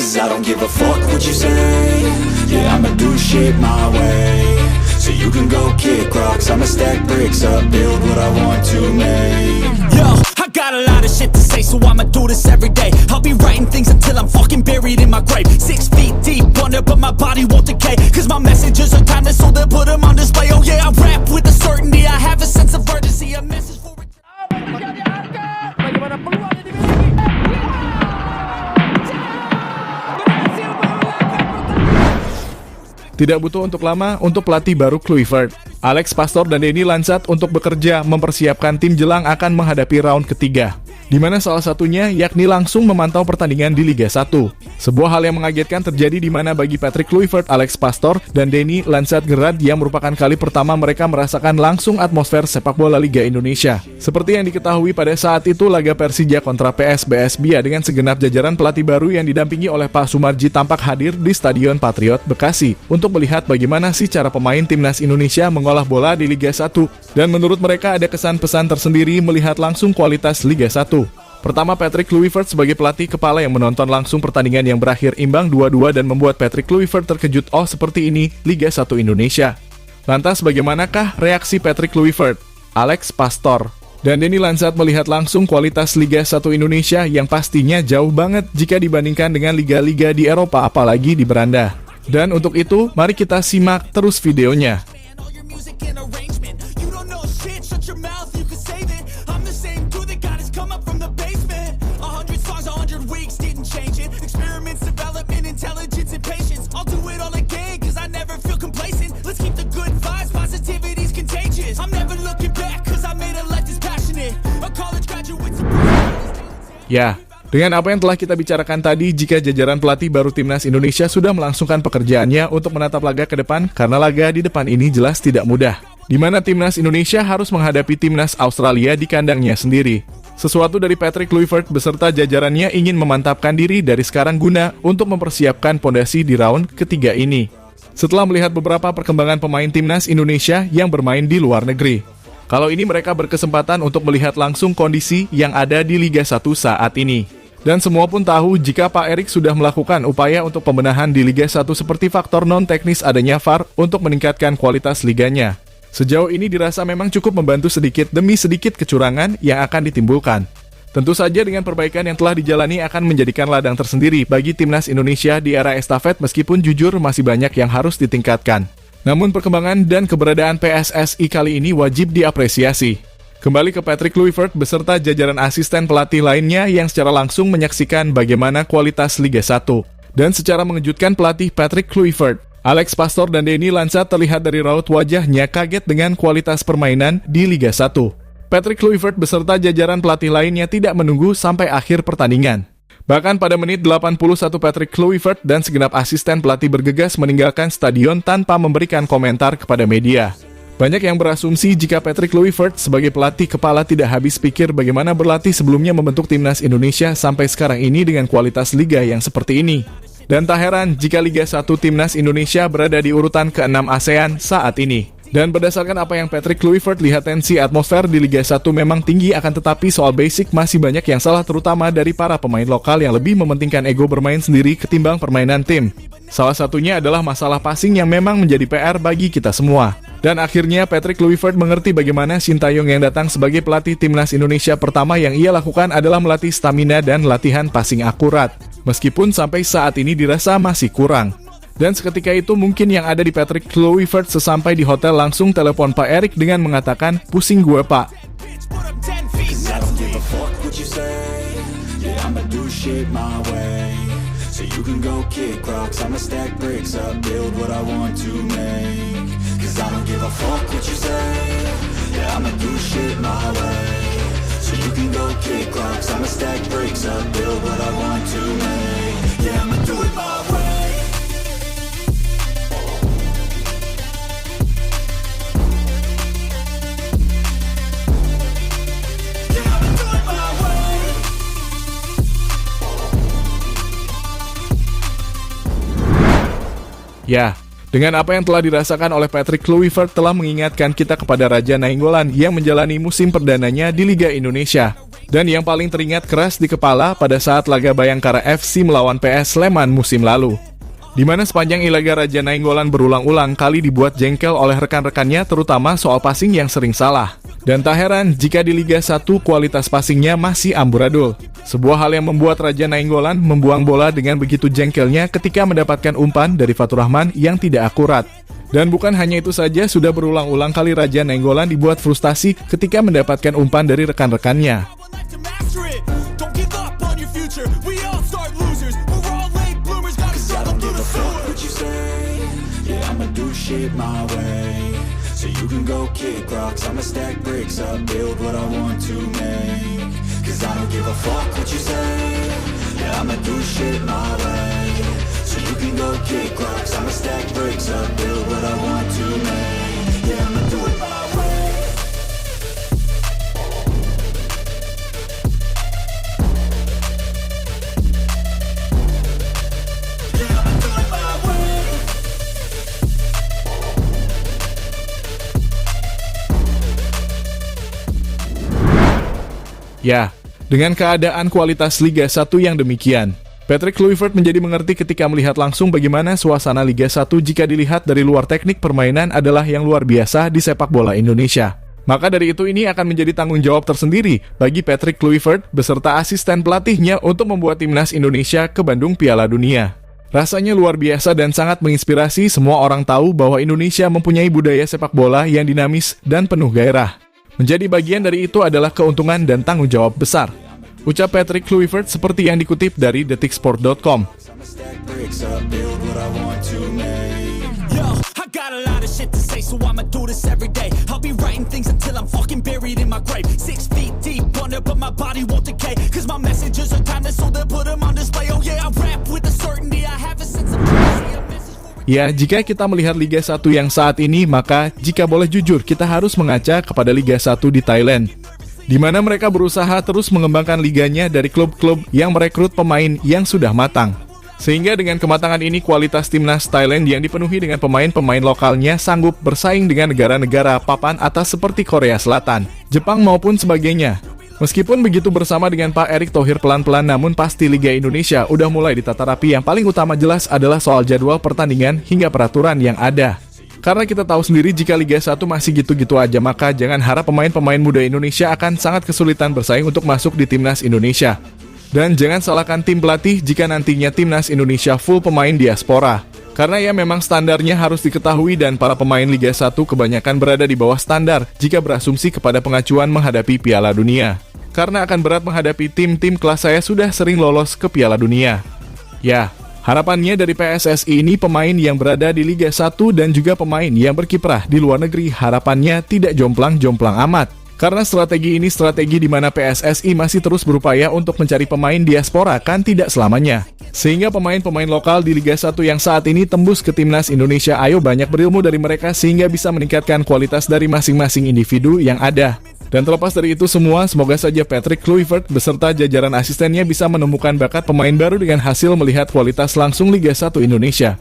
'Cause I don't give a fuck what you say. Yeah, I'ma do shit my way. So you can go kick rocks, I'ma stack bricks up, build what I want to make. Yo, I got a lot of shit to say, so I'ma do this every day. I'll be writing things until I'm fucking buried in my grave. 6 feet deep under, but my body won't decay. 'Cause my messages are timeless, so they'll put them on display. Oh yeah, I rap with a certainty, I have a sense of urgency, a message for it. Bagaimana peluang ini dimiliki? Berhasil mengalahkan Tidak butuh untuk lama untuk pelatih baru Kluivert. Alex Pastoor dan Denny Lansat untuk bekerja mempersiapkan tim jelang akan menghadapi round ketiga, di mana salah satunya yakni langsung memantau pertandingan di Liga 1. Sebuah hal yang mengagetkan terjadi di mana bagi Patrick Kluivert, Alex Pastoor, dan Denny Lansat Gerard yang merupakan kali pertama mereka merasakan langsung atmosfer sepak bola Liga Indonesia. Seperti yang diketahui pada saat itu laga Persija kontra PSBS Bia dengan segenap jajaran pelatih baru yang didampingi oleh Pak Sumarji tampak hadir di Stadion Patriot Bekasi untuk melihat bagaimana sih cara pemain timnas Indonesia mengolah bola di Liga 1. Dan menurut mereka ada kesan-pesan tersendiri melihat langsung kualitas Liga 1. Pertama, Patrick Kluivert sebagai pelatih kepala yang menonton langsung pertandingan yang berakhir imbang 2-2 dan membuat Patrick Kluivert terkejut, oh seperti ini Liga 1 Indonesia. Lantas bagaimanakah reaksi Patrick Kluivert, Alex Pastoor, dan Denny Lansat melihat langsung kualitas Liga 1 Indonesia yang pastinya jauh banget jika dibandingkan dengan liga-liga di Eropa apalagi di beranda. Dan untuk itu, mari kita simak terus videonya. Ya, dengan apa yang telah kita bicarakan tadi, jika jajaran pelatih baru timnas Indonesia sudah melangsungkan pekerjaannya untuk menatap laga ke depan, karena laga di depan ini jelas tidak mudah, di mana timnas Indonesia harus menghadapi timnas Australia di kandangnya sendiri. Sesuatu dari Patrick Kluivert beserta jajarannya ingin memantapkan diri dari sekarang guna untuk mempersiapkan pondasi di round ketiga ini. Setelah melihat beberapa perkembangan pemain timnas Indonesia yang bermain di luar negeri. Kalau ini mereka berkesempatan untuk melihat langsung kondisi yang ada di Liga 1 saat ini. Dan semua pun tahu jika Pak Erik sudah melakukan upaya untuk pembenahan di Liga 1 seperti faktor non-teknis adanya VAR untuk meningkatkan kualitas liganya. Sejauh ini dirasa memang cukup membantu sedikit demi sedikit kecurangan yang akan ditimbulkan. Tentu saja dengan perbaikan yang telah dijalani akan menjadikan ladang tersendiri bagi timnas Indonesia di era estafet meskipun jujur masih banyak yang harus ditingkatkan. Namun perkembangan dan keberadaan PSSI kali ini wajib diapresiasi. Kembali ke Patrick Kluivert beserta jajaran asisten pelatih lainnya yang secara langsung menyaksikan bagaimana kualitas Liga 1. Dan secara mengejutkan pelatih Patrick Kluivert, Alex Pastoor dan Denny Lansat terlihat dari raut wajahnya kaget dengan kualitas permainan di Liga 1. Patrick Kluivert beserta jajaran pelatih lainnya tidak menunggu sampai akhir pertandingan. Bahkan pada menit 81 Patrick Kluivert dan segenap asisten pelatih bergegas meninggalkan stadion tanpa memberikan komentar kepada media. Banyak yang berasumsi jika Patrick Kluivert sebagai pelatih kepala tidak habis pikir bagaimana berlatih sebelumnya membentuk timnas Indonesia sampai sekarang ini dengan kualitas liga yang seperti ini. Dan tak heran jika Liga 1 timnas Indonesia berada di urutan ke-6 ASEAN saat ini. Dan berdasarkan apa yang Patrick Kluivert lihat, tensi atmosfer di Liga 1 memang tinggi, akan tetapi soal basic masih banyak yang salah, terutama dari para pemain lokal yang lebih mementingkan ego bermain sendiri ketimbang permainan tim. Salah satunya adalah masalah passing yang memang menjadi PR bagi kita semua. Dan akhirnya Patrick Kluivert mengerti bagaimana Sintayong yang datang sebagai pelatih timnas Indonesia pertama yang ia lakukan adalah melatih stamina dan latihan passing akurat. Meskipun sampai saat ini dirasa masih kurang. Dan seketika itu mungkin yang ada di Patrick Kluivert sesampai di hotel langsung telepon Pak Erik dengan mengatakan, pusing gue pak. Ya, dengan apa yang telah dirasakan oleh Patrick Kluivert telah mengingatkan kita kepada Raja Nainggolan yang menjalani musim perdananya di Liga Indonesia. Dan yang paling teringat keras di kepala pada saat laga Bayangkara FC melawan PS Sleman musim lalu, di mana sepanjang laga Raja Nainggolan berulang-ulang kali dibuat jengkel oleh rekan-rekannya, terutama soal passing yang sering salah. Dan tak heran jika di Liga 1 kualitas passingnya masih amburadul. Sebuah hal yang membuat Raja Nainggolan membuang bola dengan begitu jengkelnya ketika mendapatkan umpan dari Fatur Rahman yang tidak akurat. Dan bukan hanya itu saja, sudah berulang-ulang kali Raja Nainggolan dibuat frustasi ketika mendapatkan umpan dari rekan-rekannya. Don't give up on your future. We all start losers. We're all late bloomers. Gotta struggle through the sewer. What you say? Yeah, I'ma do shit my way. So you can go kick rocks, I'ma stack bricks up, build what I want to make. Cause I don't give a fuck what you say. Yeah, I'ma do shit my way. So you can go kick rocks, I'ma stack bricks up, build what I want to make. Yeah, I'ma do it my way. Yeah, I'ma do it my way. Ya, dengan keadaan kualitas Liga 1 yang demikian, Patrick Kluivert menjadi mengerti ketika melihat langsung bagaimana suasana Liga 1 jika dilihat dari luar. Teknik permainan adalah yang luar biasa di sepak bola Indonesia. Maka dari itu ini akan menjadi tanggung jawab tersendiri bagi Patrick Kluivert beserta asisten pelatihnya untuk membuat timnas Indonesia ke Bandung Piala Dunia. Rasanya luar biasa dan sangat menginspirasi. Semua orang tahu bahwa Indonesia mempunyai budaya sepak bola yang dinamis dan penuh gairah. Menjadi bagian dari itu adalah keuntungan dan tanggung jawab besar, ucap Patrick Kluivert seperti yang dikutip dari detiksport.com. I'ma stack bricks up, build what I want to make. Yo, I got a lot of shit to say, so I'ma do this every day. I'll be writing things until I'm fucking buried in my grave. 6 feet deep under, but my body won't decay. Cause my messages are timeless, so they'll put them on display. Oh yeah, I rap with the certainty I have a sense of urgency. Ya, jika kita melihat Liga 1 yang saat ini, maka jika boleh jujur, kita harus mengaca kepada Liga 1 di Thailand, di mana mereka berusaha terus mengembangkan liganya dari klub-klub yang merekrut pemain yang sudah matang. Sehingga dengan kematangan ini, kualitas timnas Thailand yang dipenuhi dengan pemain-pemain lokalnya sanggup bersaing dengan negara-negara papan atas seperti Korea Selatan, Jepang maupun sebagainya. Meskipun begitu, bersama dengan Pak Erick Thohir pelan-pelan, namun pasti Liga Indonesia udah mulai ditata rapi. Yang paling utama jelas adalah soal jadwal pertandingan hingga peraturan yang ada. Karena kita tahu sendiri jika Liga 1 masih gitu-gitu aja, maka jangan harap pemain-pemain muda Indonesia akan sangat kesulitan bersaing untuk masuk di timnas Indonesia. Dan jangan salahkan tim pelatih jika nantinya timnas Indonesia full pemain diaspora. Karena ya memang standarnya harus diketahui dan para pemain Liga 1 kebanyakan berada di bawah standar jika berasumsi kepada pengacuan menghadapi Piala Dunia. Karena akan berat menghadapi tim-tim kelas saya sudah sering lolos ke Piala Dunia. Ya, harapannya dari PSSI ini pemain yang berada di Liga 1 dan juga pemain yang berkiprah di luar negeri harapannya tidak jomplang-jomplang amat. Karena strategi ini strategi di mana PSSI masih terus berupaya untuk mencari pemain diaspora kan tidak selamanya. Sehingga pemain-pemain lokal di Liga 1 yang saat ini tembus ke timnas Indonesia, ayo banyak berilmu dari mereka sehingga bisa meningkatkan kualitas dari masing-masing individu yang ada. Dan terlepas dari itu semua, semoga saja Patrick Kluivert beserta jajaran asistennya bisa menemukan bakat pemain baru dengan hasil melihat kualitas langsung Liga 1 Indonesia.